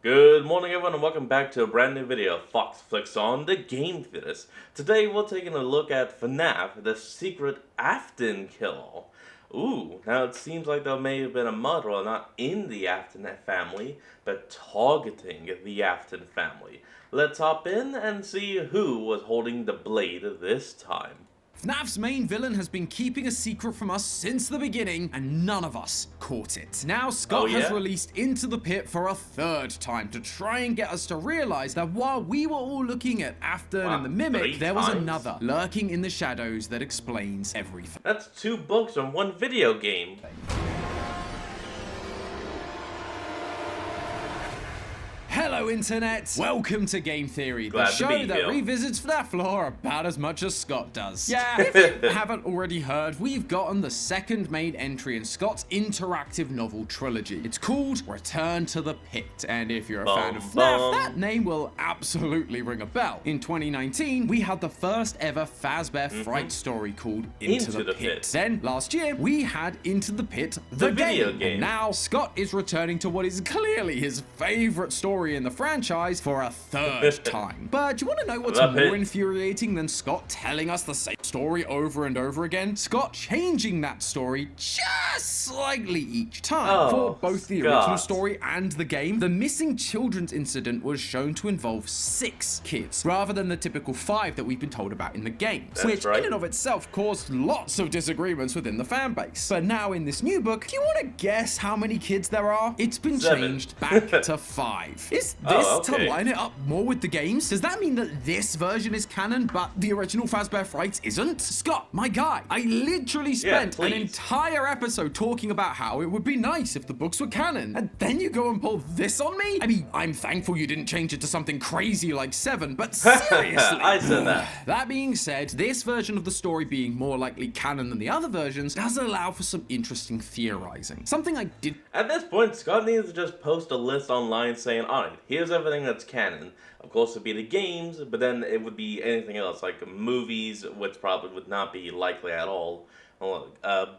Good morning everyone and welcome back to a brand new video of Fox Flicks on the Game Theaters. Today we're taking a look at FNAF, the secret Afton kill. Ooh, now it seems like there may have been a murderer not in the Afton family, but targeting the Afton family. Let's hop in and see who was holding the blade this time. FNAF's main villain has been keeping a secret from us since the beginning, and none of us caught it. Now Scott has released Into the Pit for a third time to try and get us to realize that while we were all looking at Afton and the Mimic, there was another lurking in the shadows that explains everything. That's 2 books and 1 video game. Hello Internet! Welcome to Game Theory, the show that revisits FNAF lore about as much as Scott does. Yeah, if you haven't already heard, we've gotten the second main entry in Scott's interactive novel trilogy. It's called Return to the Pit, and if you're a fan of FNAF, that name will absolutely ring a bell. In 2019, we had the first ever Fazbear Fright story called Into the Pit. Then, last year, we had Into the Pit, the game. And now, Scott is returning to what is clearly his favorite story in the franchise for a third time. But do you want to know what's more infuriating than Scott telling us the same story over and over again? Scott changing that story just slightly each time. For both the original story and the game, the missing children's incident was shown to involve 6 kids, rather than the typical 5 that we've been told about in the game, which in and of itself caused lots of disagreements within the fan base. But now in this new book, do you want to guess how many kids there are? It's been changed back to 5. Is this to line it up more with the games? Does that mean that this version is canon, but the original Fazbear Fright isn't? Scott, my guy, I literally spent an entire episode talking about how it would be nice if the books were canon, and then you go and pull this on me? I mean, I'm thankful you didn't change it to something crazy like 7, but seriously. I said that. That being said, this version of the story being more likely canon than the other versions does allow for some interesting theorizing. Something I did. At this point, Scott needs to just post a list online saying, alright, here's everything that's canon. Of course, it would be the games, but then it would be anything else, like movies, which probably would not be likely at all.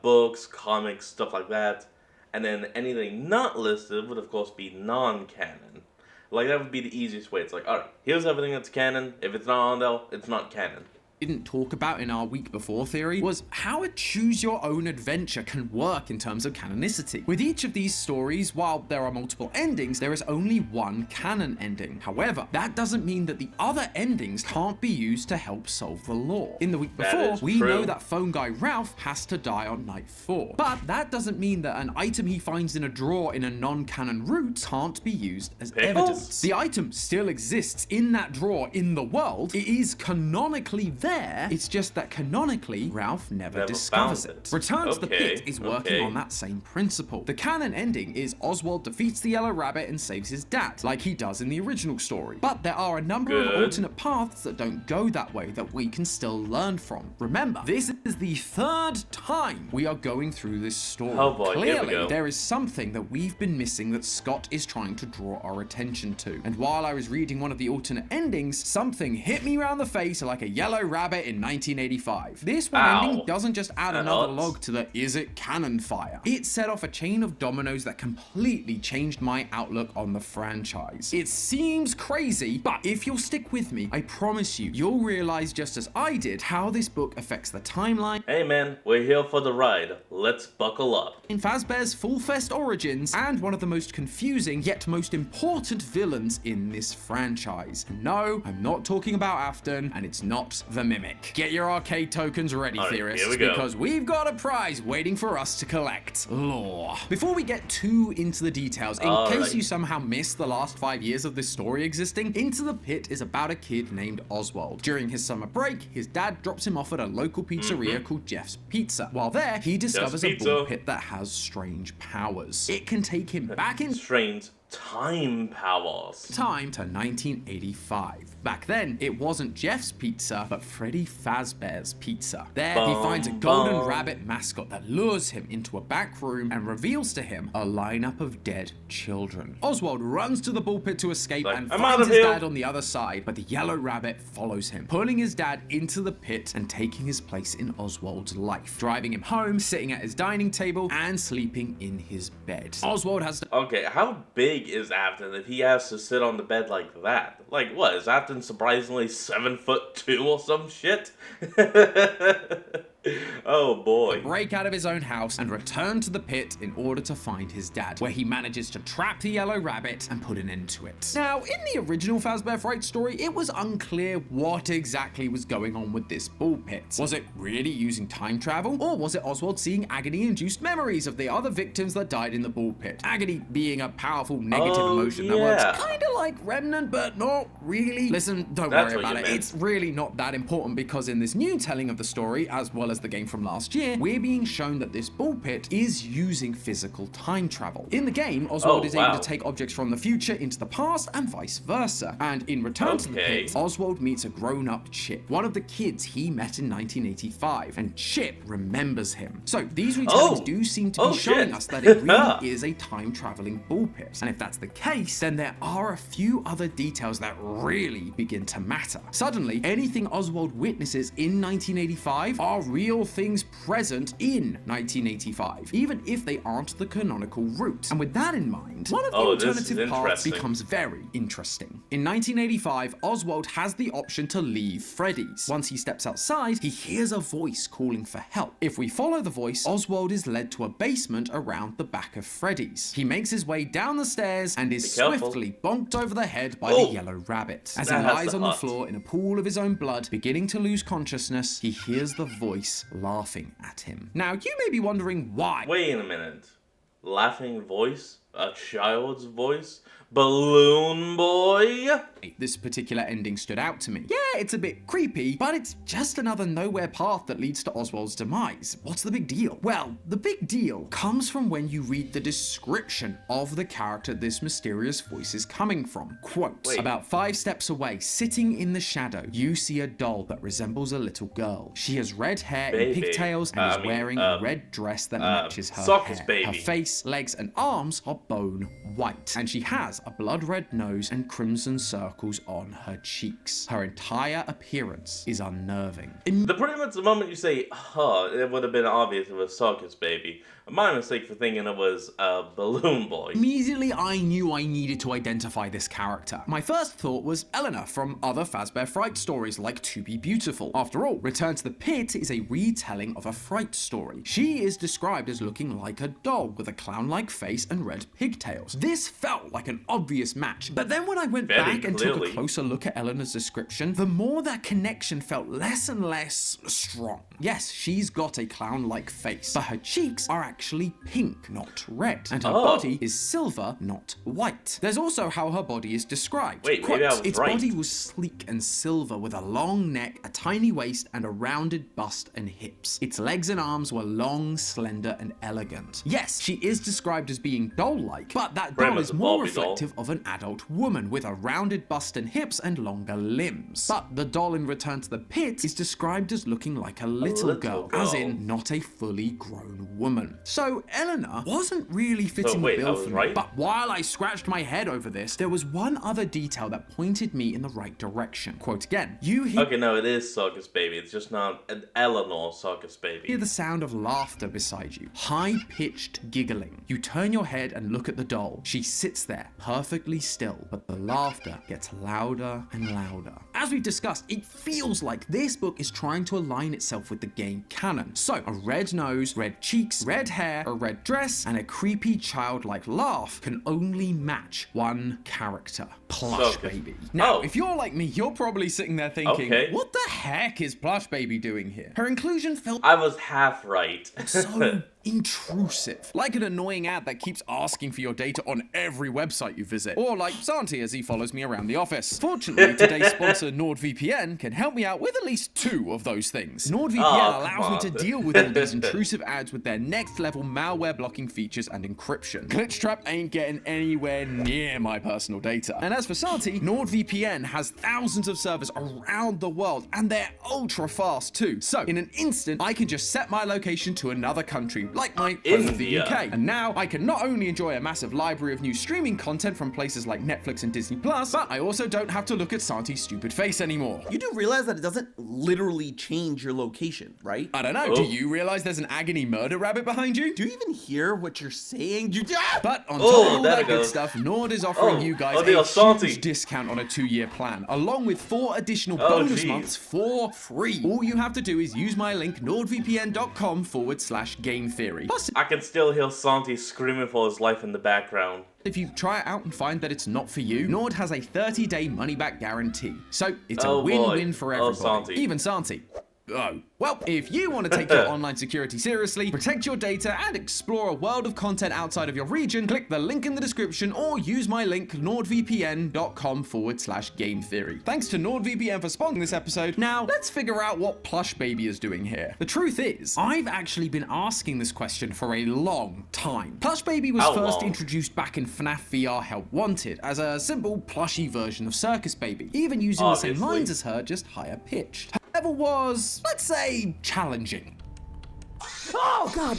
Books, comics, stuff like that. And then anything not listed would, of course, be non-canon. Like, that would be the easiest way. It's like, alright, here's everything that's canon. If it's not on there, it's not canon. Didn't talk about in our week before theory was how a choose your own adventure can work in terms of canonicity. With each of these stories, while there are multiple endings, there is only one canon ending. However, that doesn't mean that the other endings can't be used to help solve the lore. In the week before, we know that phone guy Ralph has to die on night 4. But that doesn't mean that an item he finds in a drawer in a non-canon route can't be used as evidence. The item still exists in that drawer in the world. It is canonically there. It's just that canonically, Ralph never discovers it. Return to the Pit is working on that same principle. The canon ending is Oswald defeats the Yellow Rabbit and saves his dad, like he does in the original story. But there are a number of alternate paths that don't go that way that we can still learn from. Remember, this is the 3rd time we are going through this story. Clearly, there is something that we've been missing that Scott is trying to draw our attention to. And while I was reading one of the alternate endings, something hit me around the face like a yellow rabbit in 1985. This one ending doesn't just add another log to the is it canon fire. It set off a chain of dominoes that completely changed my outlook on the franchise. It seems crazy, but if you'll stick with me, I promise you, you'll realize just as I did how this book affects the timeline. Hey man, we're here for the ride. Let's buckle up. In Fazbear's Full Fest origins, and one of the most confusing yet most important villains in this franchise. No, I'm not talking about Afton, and it's not the Mimic. Get your arcade tokens ready, theorists, because we've got a prize waiting for us to collect. Lore. Before we get too into the details, in case you somehow missed the last 5 years of this story existing, Into the Pit is about a kid named Oswald. During his summer break, his dad drops him off at a local pizzeria called Jeff's Pizza. While there, he discovers a ball pit that has strange powers. It can take him back in strange time powers. Time to 1985. Back then, it wasn't Jeff's pizza, but Freddy Fazbear's pizza. There, he finds a golden rabbit mascot that lures him into a back room and reveals to him a lineup of dead children. Oswald runs to the ball pit to escape and finds his dad on the other side, but the yellow rabbit follows him, pulling his dad into the pit and taking his place in Oswald's life, driving him home, sitting at his dining table, and sleeping in his bed. Oswald has to— Okay, how big big is Afton if he has to sit on the bed like that? Like, what, is Afton surprisingly 7'2" or some shit? Oh boy. Break out of his own house and return to the pit in order to find his dad, where he manages to trap the yellow rabbit and put an end to it. Now, in the original Fazbear Fright story, it was unclear what exactly was going on with this bull pit. Was it really using time travel, or was it Oswald seeing agony-induced memories of the other victims that died in the bull pit? Agony being a powerful negative emotion that works kind of like Remnant, but not really. Listen, don't worry about it. It's really not that important, because in this new telling of the story, as well as the game from last year, we're being shown that this bull pit is using physical time travel. In the game, Oswald is able to take objects from the future into the past and vice versa. And in Return to the Pit, Oswald meets a grown-up Chip, one of the kids he met in 1985, and Chip remembers him. So these retellings do seem to be showing us that it really is a time-traveling bull pit. And if that's the case, then there are a few other details that really begin to matter. Suddenly, anything Oswald witnesses in 1985 are real things present in 1985, even if they aren't the canonical route. And with that in mind, one of the alternative paths becomes very interesting. In 1985, Oswald has the option to leave Freddy's. Once he steps outside, he hears a voice calling for help. If we follow the voice, Oswald is led to a basement around the back of Freddy's. He makes his way down the stairs and is swiftly bonked over the head by the yellow rabbit. As he lies on the floor in a pool of his own blood, beginning to lose consciousness, he hears the voice laughing at him. Now, you may be wondering why. Wait a minute. Laughing voice? A child's voice? Balloon Boy? This particular ending stood out to me. Yeah, it's a bit creepy, but it's just another nowhere path that leads to Oswald's demise. What's the big deal? Well, the big deal comes from when you read the description of the character this mysterious voice is coming from. Quote, about 5 steps away, sitting in the shadow, you see a doll that resembles a little girl. She has red hair and pigtails and is wearing a red dress that matches her hair. Her face, legs, and arms are bone white, and she has a blood red nose and crimson circles on her cheeks. Her entire appearance is unnerving. Pretty much the moment you say, it would have been obvious it was Circus Baby. My mistake for thinking it was Balloon Boy. Immediately I knew I needed to identify this character. My first thought was Eleanor from other Fazbear Fright stories like To Be Beautiful. After all, Return to the Pit is a retelling of a fright story. She is described as looking like a doll with a clown-like face and red pigtails. This felt like an obvious match, but then when I went back and took a closer look at Eleanor's description, the more that connection felt less and less strong. Yes, she's got a clown-like face, but her cheeks are actually pink, not red, and her body is silver, not white. There's also how her body is described. Quote, its body was sleek and silver with a long neck, a tiny waist, and a rounded bust and hips. Its legs and arms were long, slender, and elegant. Yes, she is described as being doll-like, but that doll is more reflective of an adult woman with a rounded bust and hips and longer limbs. But the doll in Return to the Pit is described as looking like a little girl, as in not a fully grown woman. So Eleanor wasn't really fitting the bill for me. But while I scratched my head over this, there was one other detail that pointed me in the right direction. Quote again, you hear... Okay, no, it is Circus Baby. It's just not an Eleanor Circus Baby. Hear the sound of laughter beside you. High-pitched giggling. You turn your head and look at the doll. She sits there, perfectly still, but the laughter gets louder and louder. As we've discussed, it feels like this book is trying to align itself with the game canon. So, a red nose, red cheeks, red hair, a red dress, and a creepy childlike laugh can only match one character. Plush Baby. Now, if you're like me, you're probably sitting there thinking, what the heck is Plush Baby doing here? Her inclusion felt... I was half right. so intrusive. Like an annoying ad that keeps asking for your data on every website you visit. Or like Santi as he follows me around the office. Fortunately, today's sponsor NordVPN can help me out with at least 2 of those things. NordVPN allows me to deal with all these intrusive ads with their next level malware blocking features and encryption. Glitchtrap ain't getting anywhere near my personal data. And as for Santi, NordVPN has thousands of servers around the world and they're ultra fast too. So in an instant, I can just set my location to another country like my home of the India. UK. And now I can not only enjoy a massive library of new streaming content from places like Netflix and Disney Plus, but I also don't have to look at Santi's stupid face anymore. You do realize that it doesn't literally change your location, right? I don't know, do you realize there's an agony murder rabbit behind you? Do you even hear what you're saying? But on top of all that good goes. stuff, Nord is offering you guys deal, a Santi. huge discount on a 2-year plan, along with 4 additional bonus months for free. All you have to do is use my link, nordvpn.com/game theory. Plus, I can still hear Santi screaming for his life in the background. if you try it out and find that it's not for you, Nord has a 30-day money-back guarantee. So it's a win-win for everybody, Santi. even Santi. Oh. Well, if you want to take your online security seriously, protect your data, and explore a world of content outside of your region, click the link in the description or use my link, nordvpn.com/game theory. Thanks to NordVPN for sponsoring this episode. Now, let's figure out what Plush Baby is doing here. The truth is, I've actually been asking this question for a long time. Plush Baby was first introduced back in FNAF VR Help Wanted as a simple plushy version of Circus Baby, even using the same lines as her, just higher pitched. Level was, let's say, challenging. Oh, God.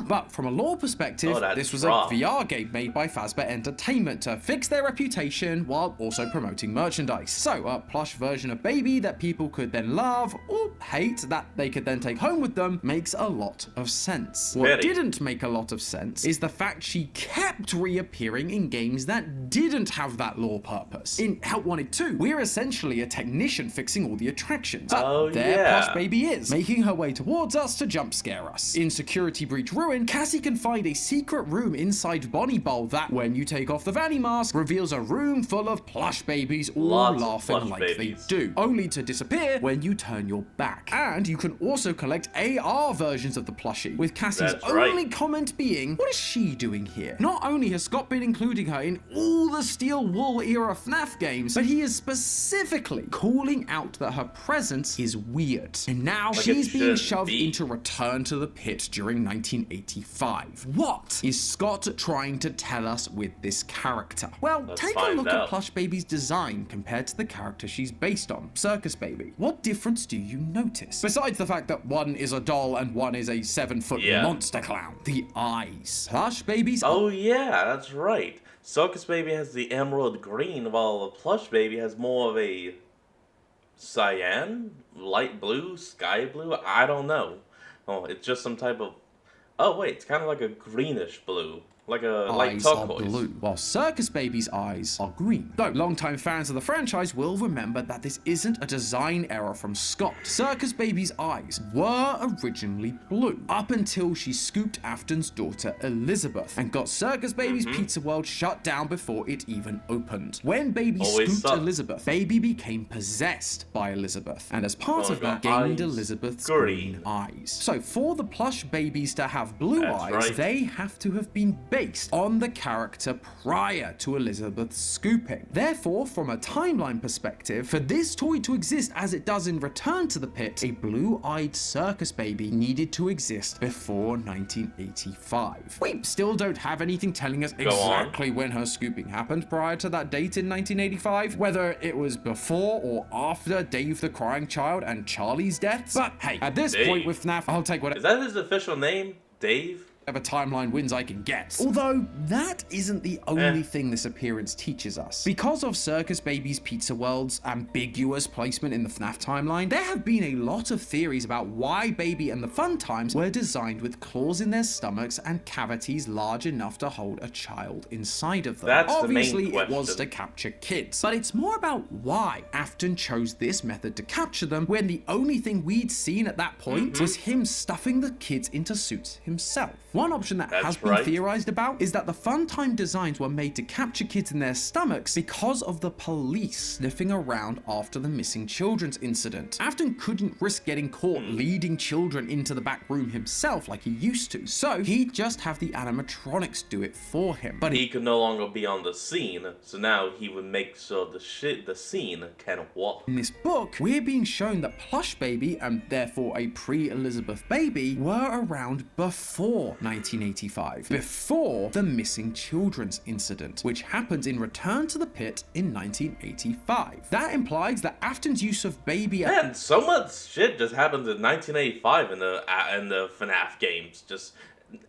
But from a lore perspective, this was a VR game made by Fazbear Entertainment to fix their reputation while also promoting merchandise. So a plush version of Baby that people could then love or hate that they could then take home with them makes a lot of sense. What didn't make a lot of sense is the fact she kept reappearing in games that didn't have that lore purpose. In Help Wanted 2, we're essentially a technician fixing all the attractions. But there Plush Baby is, making her way towards us to jump scare us. In Security Breach Ruin, Cassie can find a secret room inside Bonnie Bowl that, when you take off the Vanny mask, reveals a room full of plush babies all laughing like they do, only to disappear when you turn your back. And you can also collect AR versions of the plushie, with Cassie's only comment being, what is she doing here? Not only has Scott been including her in all the Steel Wool era FNAF games, but he is specifically calling out that her presence is weird. And now she's being shoved into Return to the Pit during 1985. What is Scott trying to tell us with this character? Well, take a look at Plush Baby's design compared to the character she's based on, Circus Baby. What difference do you notice? Besides the fact that one is a doll and one is a 7-foot monster clown. The eyes. Plush Baby's... Oh yeah, that's right. Circus Baby has the emerald green, while the Plush Baby has more of a cyan, light blue, sky blue. I don't know. Oh, it's just some type of... Oh wait, it's kind of like a greenish blue. Like a light turquoise. Are blue, while Circus Baby's eyes are green. Though longtime fans of the franchise will remember that this isn't a design error from Scott. Circus Baby's eyes were originally blue, up until she scooped Afton's daughter Elizabeth, and got Circus Baby's Pizza World shut down before it even opened. When Baby scooped Elizabeth, Baby became possessed by Elizabeth, and as part of that, gained Elizabeth's green eyes. So for the Plush Babies to have blue eyes, they have to have been based on the character prior to Elizabeth's scooping. Therefore, from a timeline perspective, for this toy to exist as it does in Return to the Pit, a blue-eyed Circus Baby needed to exist before 1985. We still don't have anything telling us exactly when her scooping happened prior to that date in 1985, whether it was before or after Dave the Crying Child and Charlie's deaths. But hey, at this point with FNAF, I'll take whatever. Is that his official name? Dave? Timeline wins I can get. Although, that isn't the only thing this appearance teaches us. Because of Circus Baby's Pizza World's ambiguous placement in the FNAF timeline, there have been a lot of theories about why Baby and the Fun Times were designed with claws in their stomachs and cavities large enough to hold a child inside of them. Obviously, it was to capture kids, but it's more about why Afton chose this method to capture them when the only thing we'd seen at that point was him stuffing the kids into suits himself. One option that has been theorized about is that the Funtime designs were made to capture kids in their stomachs because of the police sniffing around after the missing children's incident. Afton couldn't risk getting caught leading children into the back room himself like he used to, so he'd just have the animatronics do it for him. But he could no longer be on the scene, so now he would make sure the scene can walk. In this book, we're being shown that Plush Baby, and therefore a pre-Elizabeth Baby, were around before 1985, before the missing children's incident, which happened in Return to the Pit in 1985. That implies that Afton's use of baby... Man, so much shit just happened in 1985 in the FNAF games. Just...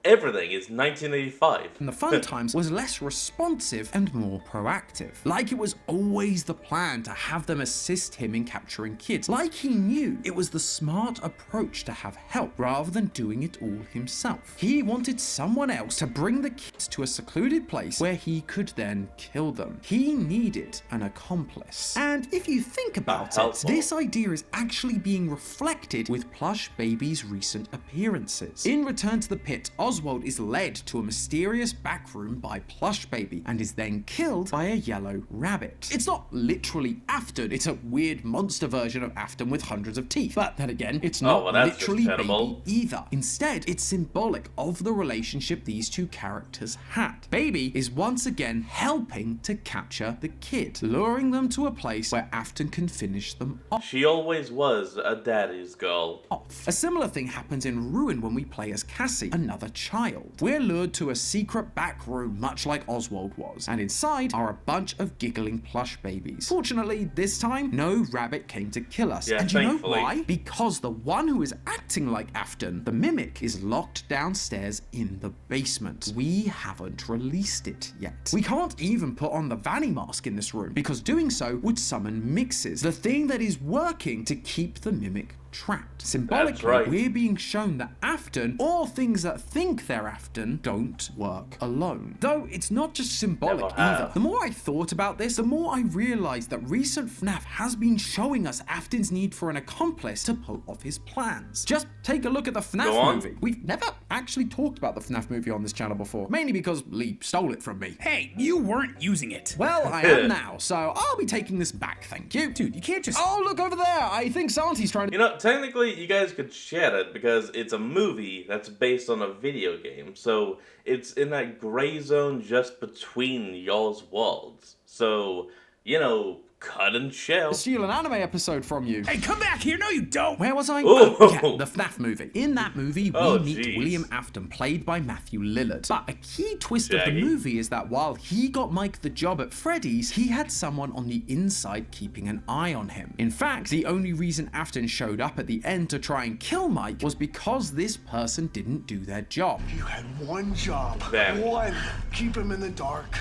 everything is 1985. And the fun times was less responsive and more proactive. Like it was always the plan to have them assist him in capturing kids. Like he knew it was the smart approach to have help rather than doing it all himself. He wanted someone else to bring the kids to a secluded place where he could then kill them. He needed an accomplice. And if you think about it, this idea is actually being reflected with Plush Baby's recent appearances. In Return to the Pit, Oswald is led to a mysterious back room by Plush Baby and is then killed by a yellow rabbit. It's not literally Afton, it's a weird monster version of Afton with hundreds of teeth. But then again, it's not literally Baby either. Instead, it's symbolic of the relationship these two characters had. Baby is once again helping to capture the kid, luring them to a place where Afton can finish them off. She always was a daddy's girl. A similar thing happens in Ruin when we play as Cassie, another child. We're lured to a secret back room, much like Oswald was, and inside are a bunch of giggling plush babies. Fortunately, this time, no rabbit came to kill us. Yeah, and you thankfully. know why? Because the one who is acting like Afton, the mimic, is locked downstairs in the basement. We haven't released it yet. We can't even put on the Vanny mask in this room, because doing so would summon mixes, the thing that is working to keep the mimic trapped. Symbolically, we're being shown that Afton, or things that think they're Afton, don't work alone. Though it's not just symbolic either. The more I thought about this, the more I realized that recent FNAF has been showing us Afton's need for an accomplice to pull off his plans. Just take a look at the FNAF movie. We've never actually talked about the FNAF movie on this channel before, mainly because Lee stole it from me. Hey, you weren't using it. Well, I am now, so I'll be taking this back, thank you. Dude, you can't just... Oh, look over there! I think Santi's trying to... You know, technically, you guys could share it because it's a movie that's based on a video game. So it's in that gray zone just between y'all's worlds. So, you know, cut and share. Steal an anime episode from you. Hey, come back here! No, you don't! Where was I? Ooh. Oh, yeah, the FNAF movie. In that movie, we meet geez. William Afton, played by Matthew Lillard. But a key twist of the movie is that while he got Mike the job at Freddy's, he had someone on the inside keeping an eye on him. In fact, the only reason Afton showed up at the end to try and kill Mike was because this person didn't do their job. You had one job. One. Keep him in the dark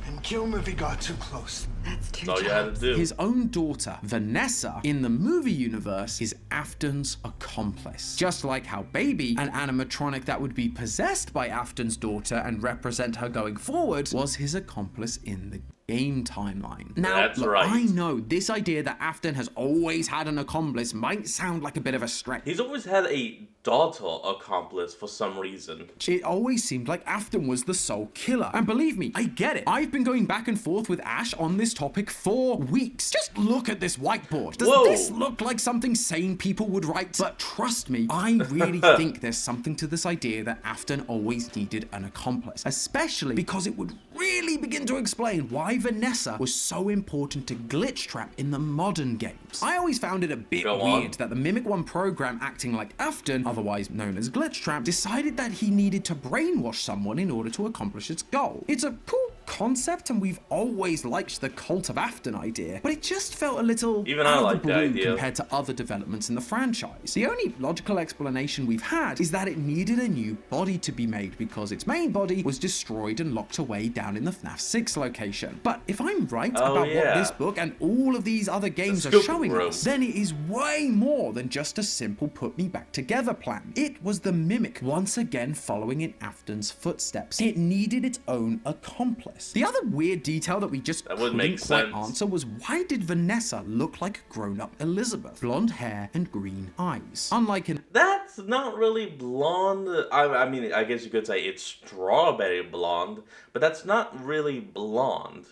and kill him if he got too close. That's two That's all you had to do. His own daughter, Vanessa, in the movie universe, is Afton's accomplice. Just like how Baby, an animatronic that would be possessed by Afton's daughter and represent her going forward, was his accomplice in the game timeline. Now, look, I know this idea that Afton has always had an accomplice might sound like a bit of a stretch. He's always had a daughter accomplice for some reason. It always seemed like Afton was the sole killer. And believe me, I get it. I've been going back and forth with Ash on this topic for weeks. Just look at this whiteboard. Does this look like something sane people would write? But trust me, I really think there's something to this idea that Afton always needed an accomplice, especially because it would really begin to explain why Vanessa was so important to Glitch Trap in the modern games. I always found it a bit weird that the Mimic 1 program acting like Afton, otherwise known as Glitch Trap, decided that he needed to brainwash someone in order to accomplish its goal. It's a cool concept, and we've always liked the Cult of Afton idea, but it just felt a little out of the blue compared to other developments in the franchise. The only logical explanation we've had is that it needed a new body to be made because its main body was destroyed and locked away down in the FNAF 6 location. But if I'm right about what this book and all of these other games are showing us, then it is way more than just a simple put me back together plan. It was the Mimic once again following in Afton's footsteps. It needed its own accomplice. The other weird detail that we just couldn't quite answer was, why did Vanessa look like grown-up Elizabeth? Blonde hair and green eyes. Unlike in... That's not really blonde. I mean, I guess you could say it's strawberry blonde, but that's not really blonde.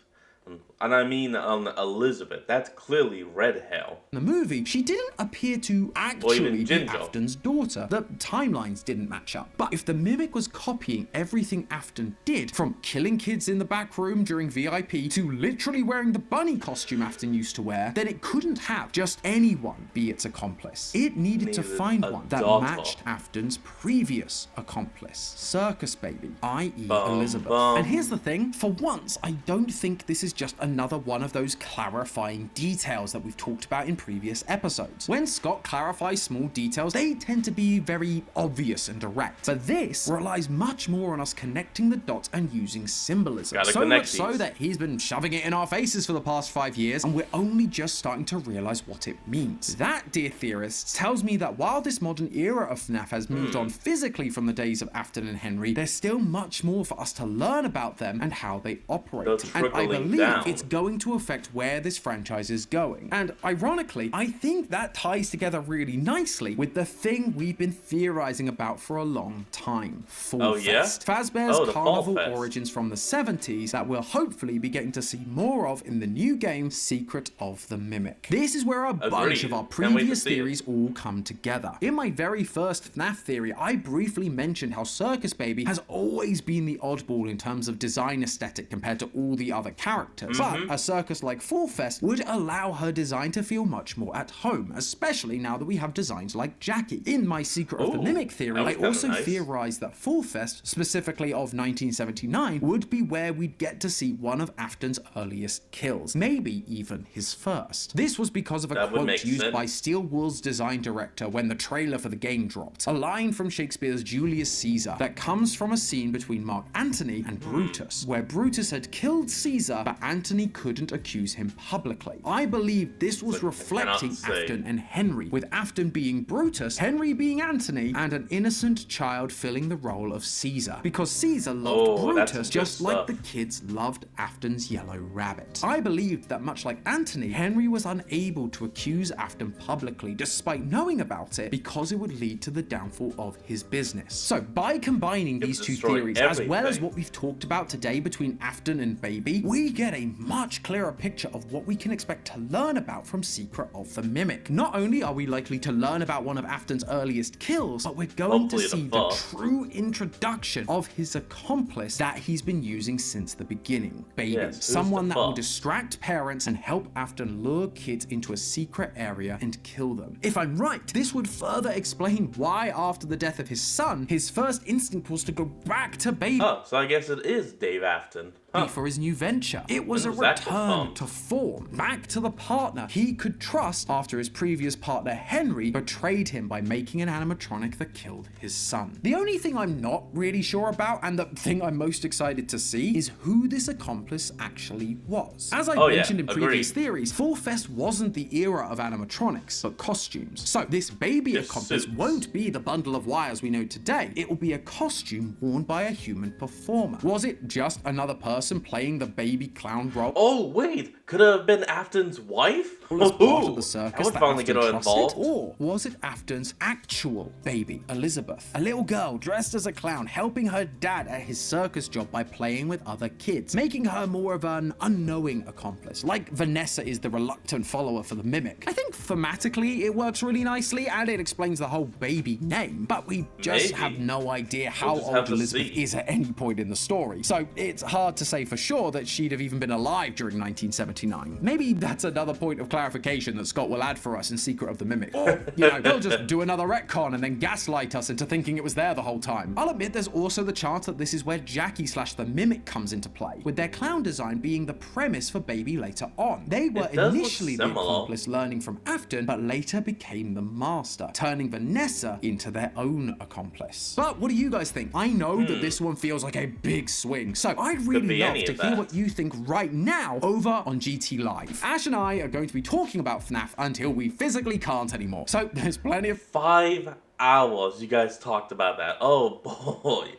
And I mean on Elizabeth. That's clearly red hair. In the movie, she didn't appear to actually be Afton's daughter. The timelines didn't match up. But if the Mimic was copying everything Afton did, from killing kids in the back room during VIP to literally wearing the bunny costume Afton used to wear, then it couldn't have just anyone be its accomplice. It needed to find one that matched Afton's previous accomplice, Circus Baby, i.e. Elizabeth. And here's the thing, for once, I don't think this is just another one of those clarifying details that we've talked about in previous episodes. When Scott clarifies small details, they tend to be very obvious and direct. But this relies much more on us connecting the dots and using symbolism. So much so that he's been shoving it in our faces for the past 5 years, and we're only just starting to realize what it means. That, dear theorists, tells me that while this modern era of FNAF has moved on physically from the days of Afton and Henry, there's still much more for us to learn about them and how they operate. And I believe it's going to affect where this franchise is going. And ironically, I think that ties together really nicely with the thing we've been theorizing about for a long time. Fall Fest. Fazbear's carnival origins from the 70s that we'll hopefully be getting to see more of in the new game, Secret of the Mimic. This is where a bunch of our previous theories all come together. In my very first FNAF theory, I briefly mentioned how Circus Baby has always been the oddball in terms of design aesthetic compared to all the other characters. But a circus like Fall Fest would allow her design to feel much more at home, especially now that we have designs like Jackie. In my Secret of the Mimic theory, I also theorized that Fall Fest, specifically of 1979, would be where we'd get to see one of Afton's earliest kills, maybe even his first. This was because of a quote used by Steel Wool's design director when the trailer for the game dropped, a line from Shakespeare's Julius Caesar that comes from a scene between Mark Antony and Brutus, where Brutus had killed Caesar, but Antony couldn't accuse him publicly. I believe this was reflecting Afton and Henry, with Afton being Brutus, Henry being Antony, and an innocent child filling the role of Caesar, because Caesar loved Brutus just like the kids loved Afton's yellow rabbit. I believed that much like Antony, Henry was unable to accuse Afton publicly despite knowing about it because it would lead to the downfall of his business. So by combining these two theories, as well as what we've talked about today between Afton and Baby, we get a much clearer picture of what we can expect to learn about from Secret of the Mimic. Not only are we likely to learn about one of Afton's earliest kills, but we're going to see the true introduction of his accomplice that he's been using since the beginning. Baby, someone that will distract parents and help Afton lure kids into a secret area and kill them. If I'm right, this would further explain why after the death of his son, his first instinct was to go back to Baby. Oh, so I guess it is Dave Afton. For his new venture. It was a return to form, back to the partner he could trust after his previous partner Henry betrayed him by making an animatronic that killed his son. The only thing I'm not really sure about, and the thing I'm most excited to see, is who this accomplice actually was. As I mentioned in previous theories, Fall Fest wasn't the era of animatronics, but costumes. So this baby accomplice won't be the bundle of wires we know today. It will be a costume worn by a human performer. Was it just another person playing the baby clown role? Oh wait, could it have been Afton's wife? As part of the circus I would finally get her involved. Or was it Afton's actual baby, Elizabeth? A little girl dressed as a clown, helping her dad at his circus job by playing with other kids, making her more of an unknowing accomplice, like Vanessa is the reluctant follower for the Mimic. I think thematically it works really nicely, and it explains the whole baby name, but we just have no idea how old Elizabeth is at any point in the story. So it's hard to say for sure that she'd have even been alive during 1979. Maybe that's another point of clarification that Scott will add for us in Secret of the Mimic. Or, they'll just do another retcon and then gaslight us into thinking it was there the whole time. I'll admit there's also the chance that this is where Jackie / the Mimic comes into play, with their clown design being the premise for Baby later on. They were initially the accomplice learning from Afton, but later became the master, turning Vanessa into their own accomplice. But what do you guys think? I know that this one feels like a big swing, so I'd really love to hear what you think right now over on GT Live. Ash and I are going to be talking about FNAF until we physically can't anymore. So there's plenty of 5 hours you guys talked about that. Oh boy.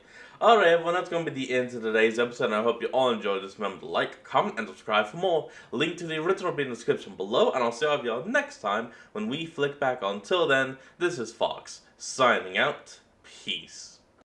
Alright everyone, that's going to be the end of today's episode, and I hope you all enjoyed this. Remember to like, comment, and subscribe for more. Link to the original will be in the description below, and I'll see all of y'all next time when we flick back. Until then, this is Fox, signing out. Peace.